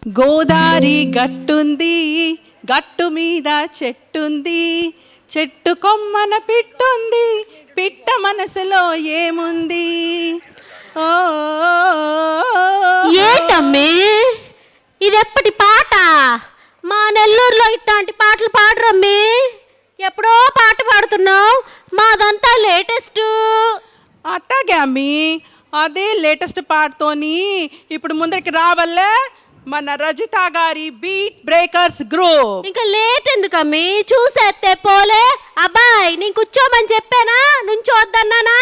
గోదారి గట్టుంది, గట్టు మీద చెట్టుంది, చెట్టు కొమ్మన పిట్టుంది, పిట్ట మనసులో ఏముంది? ఓ ఏటమ్మే ఇదెప్పటి పాట? మా నెల్లూరులో ఇట్లాంటి పాటలు పాడరమ్మే. ఎప్పుడో పాట పాడుతున్నావు, మాదంతా లేటెస్ట్. అట్టాగే అమ్మి, అదే లేటెస్ట్ పాటతోని ఇప్పుడు ముందరికి రావల్లే మన రజిత గారి బీట్ బ్రేకర్స్ గ్రూప్. ఇంకా లేట్ ఎందుకమ్మి, చూసేస్తే పోలే. అబ్బాయి నేను కూర్చోమని చెప్పానా, నుంచోద్దన్నానా?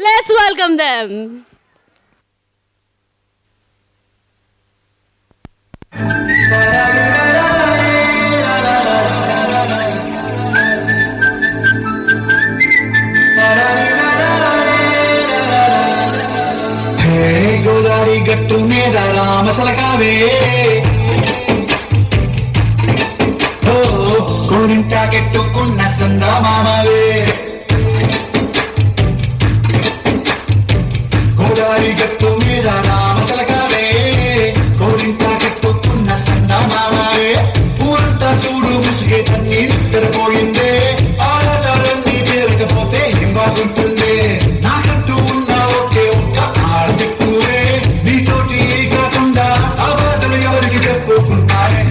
Let's welcome them. గోదావరి గట్టు మీద రామసలకావే, కోరింటా కెట్టుకున్న సందమామవే. గోదావరి గట్టు మీద రామసలకావే, కోరింటా కెట్టుకున్న సందమామవే. ఊరంతా చూడు ముసుగే తన్ని నిద్రపోయిందే, ఆడటాలన్నీ తీరకపోతే ఏం బాగుంటుంది? నాకంటూ ఉన్న ఒకే ఒక్క ఆడదిక్కువే, నీతోటి కాకుండా ఆ బాధలు ఎవరికి చెప్పుకుంటారే?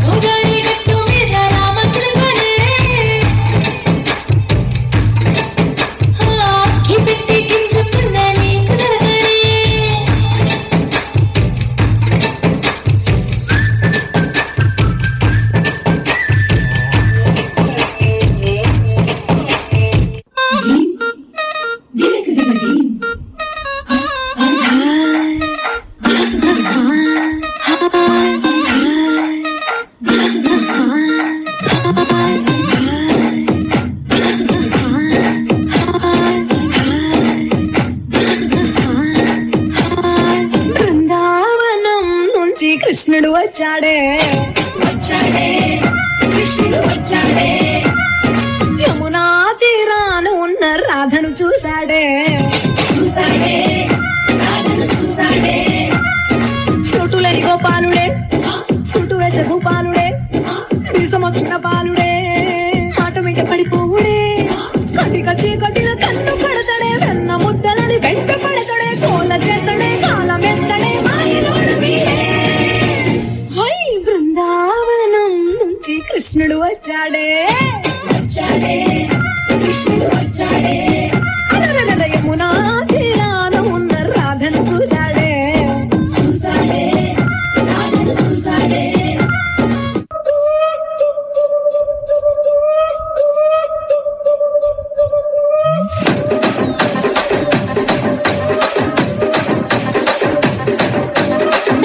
కృష్ణుడు వచ్చాడే, వచ్చాడే కృష్ణుడు వచ్చాడే. యమునా తీరాన ఉన్న రాధను చూశాడే, చూశాడే రాధను చూశాడే. ఫ్రూటులని గోపాలుడే, ఫ్రూటు వేసే భూపాలుడే, బీజమొచ్చిన పాలుడే, ఆట మీద పడిపోవుడే. కటిక చీకటిల కన్ను పడతాడే, వెన్న ముద్దలని వెంట పడతాడే, కోల చేతడే కాలం ఎత్తడే, మాయలోడు వీడే. బృందావనం నుంచి కృష్ణుడు వచ్చాడే, వచ్చాడే కృష్ణుడు వచ్చాడే. యమునా తీరాన ఉన్న రాధను చూశాడే, చూశాడే రాధను చూశాడే.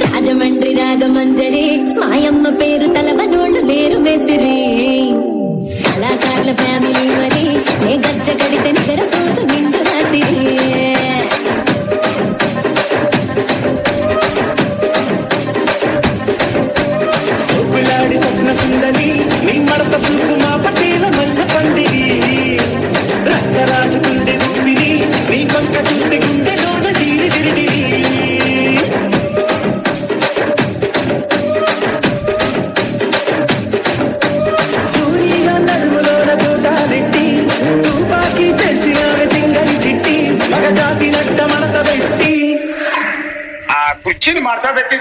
రాజమండ్రి రాగమంజరి, మాయమ్మ పేరు తలవనోళ్ళు లేరు మేస్తిరి. కళాకారుల ఫ్యామిలీ మరి, నే గజ్జ కడితే నిద్రపోతు నిండు రాత్రి. సూపులాడి స్వప్న సుందరి, నీ మడత సూపు మా పట్టేల మల్ల పందిరి. రక్తరాజుకుండే ఊపిరి, నీ పంక చూస్తే గుండెలోన తీరి తిరిగిరి. కుర్చీని మార్చా పెట్టి